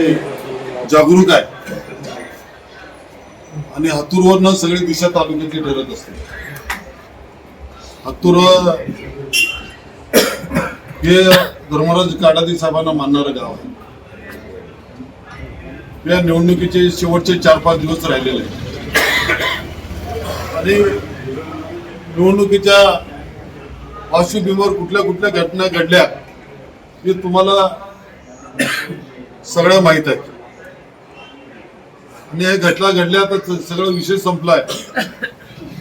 ते जागरूक आहे आणि हत्तूरवरनं सगळी दिशा तालुक्याची ठरत असते. हत्तूर हे धर्मराज काडादी साहेबांना मानणारं गाव आहे. या निवडणुकीचे शेवटचे 4-5 दिवस राहिलेले आणि निवडणुकीच्या पार्श्वभूमीवर कुठल्या कुठल्या घटना घडल्या हे तुम्हाला सगळं माहीत आहे. आणि हे घटना घडल्या तर सगळं विषय संपलाय.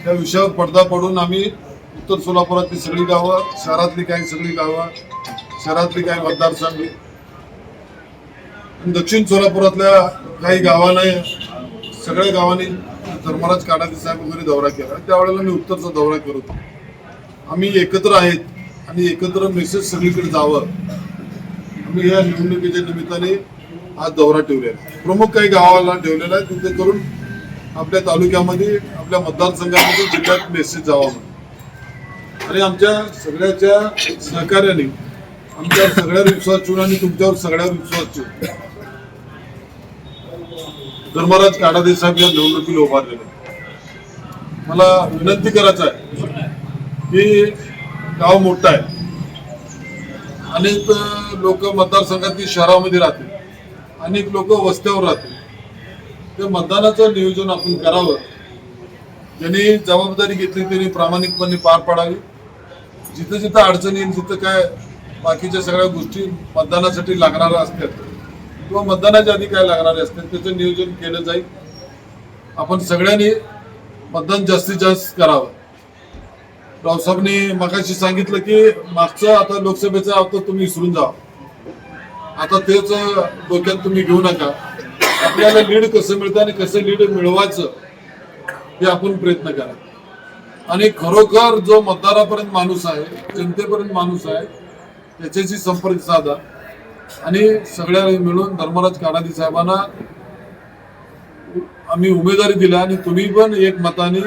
त्या विषयावर पडदा पडून आम्ही उत्तर सोलापुरातली सगळी गावं, शहरातली काही सगळी गावं, शहरातली काही मतदारसंघ, दक्षिण सोलापुरातल्या काही गावांना, सगळ्या गावांनी धर्मराज काडादी साहेब वगैरे दौरा केला. त्यावेळेला मी उत्तरचा दौरा करत होतो. आम्ही एकत्र आहेत आणि एकत्र मेसेज सगळीकडे जावं, आम्ही या निवडणुकीच्या निमित्ताने आज दौरा ठेवलेला आहे. प्रमुख काही गावाला ठेवलेला आहे, तिथे करून आपल्या तालुक्यामध्ये, आपल्या मतदारसंघामध्ये, जिल्ह्यात मेसेज जावा म्हणून. आणि आमच्या सगळ्याच्या सहकार्याने, आमच्या सगळ्यावर विश्वास ठेवून आणि तुमच्यावर सगळ्यावर विश्वास ठेवून धर्मराज काडादी साहेब या निवडणुकीला उभारलेले. मला विनंती करायचं आहे की गाव मोठं आहे, अनेक लोक मतदारसंघातील शहरामध्ये राहतील, अनेक लोक वस्त्यावर राहतील. ते मतदानाचं नियोजन आपण करावं. ज्यांनी जबाबदारी घेतली त्यांनी प्रामाणिकपणे पार पाडावी. जिथं जिथं अडचणी, जिथं काय बाकीच्या सगळ्या गोष्टी मतदानासाठी लागणाऱ्या असतात किंवा मतदानाच्या आधी काय लागणारे असतात त्याचं नियोजन केलं जाईल. आपण सगळ्यांनी मतदान जास्तीत जास्त करावं. रावसाहेबांनी मगाशी सांगितलं की मागचं आता लोकसभेचं आता तुम्ही विसरून जा, आता तेच डोक्यात तुम्ही घेऊ नका. आपल्याला लीड कसं मिळतं आणि कसं लीड मिळवायचं हे आपण प्रयत्न करा. आणि खरोखर जो मतदारापर्यंत माणूस आहे, जनतेपर्यंत माणूस आहे, त्याच्याशी संपर्क साधा आणि सगळ्या मिळून धर्मराज काडादी साहेबांना आम्ही उमेदवारी दिला. आणि तुम्ही पण एक मताने,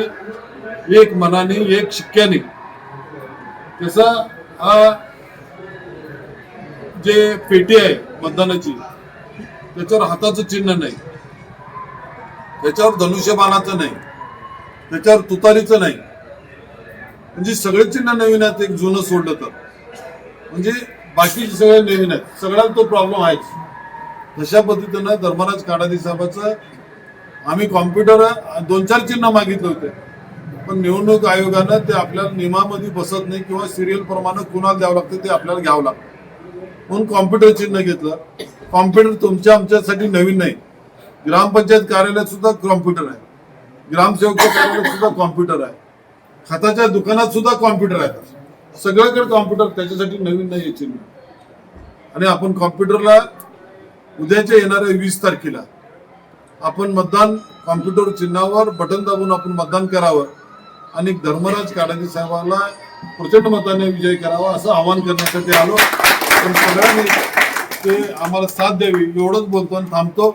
एक मनाने, एक शिक्क्याने त्याचा हा जे पेटी आहे मतदानाची, त्याच्यावर हाताचं चिन्ह नाही, त्याच्यावर धनुष्यबाणाचं नाही, त्याच्यावर तुतारीचं नाही, म्हणजे सगळे चिन्ह नवीन आहेत, एक जुनं सोडलं तर. म्हणजे बाकीचे सगळे नवीन आहेत, सगळ्याला तो प्रॉब्लेम आहेच. तशा पद्धतीनं धर्मराज काडादी साहेबाचं आम्ही कॉम्प्युटर 2-4 चिन्ह मागितले होते, पण निवडणूक आयोगानं ते आपल्या नियमामध्ये बसत नाही किंवा सिरियल प्रमाणे कुणाला द्यावं लागतं ते आपल्याला घ्यावं लागतं म्हणून कॉम्प्युटर चिन्ह घेतलं. कॉम्प्युटर तुमच्या आमच्यासाठी नवीन नाही. ग्रामपंचायत कार्यालयात सुद्धा कॉम्प्युटर आहे, ग्रामसेवक कार्यालयात सुद्धा कॉम्प्युटर आहे, खताच्या दुकानात सुद्धा कॉम्प्युटर आहेत. सगळ्याकडे कॉम्प्युटर, त्याच्यासाठी नवीन नाही आहे चिन्ह. आणि आपण कॉम्प्युटरला उद्याच्या येणाऱ्या 20 तारखेला आपण मतदान कॉम्प्युटर चिन्हावर बटन दाबून आपण मतदान करावं आणि धर्मराज काडादी साहेबांना प्रचंड मताने विजय करावा असं आवाहन करण्यासाठी आलो. पण सगळ्यांनी ते आम्हाला साथ द्यावी एवढंच बोलतो आणि थांबतो.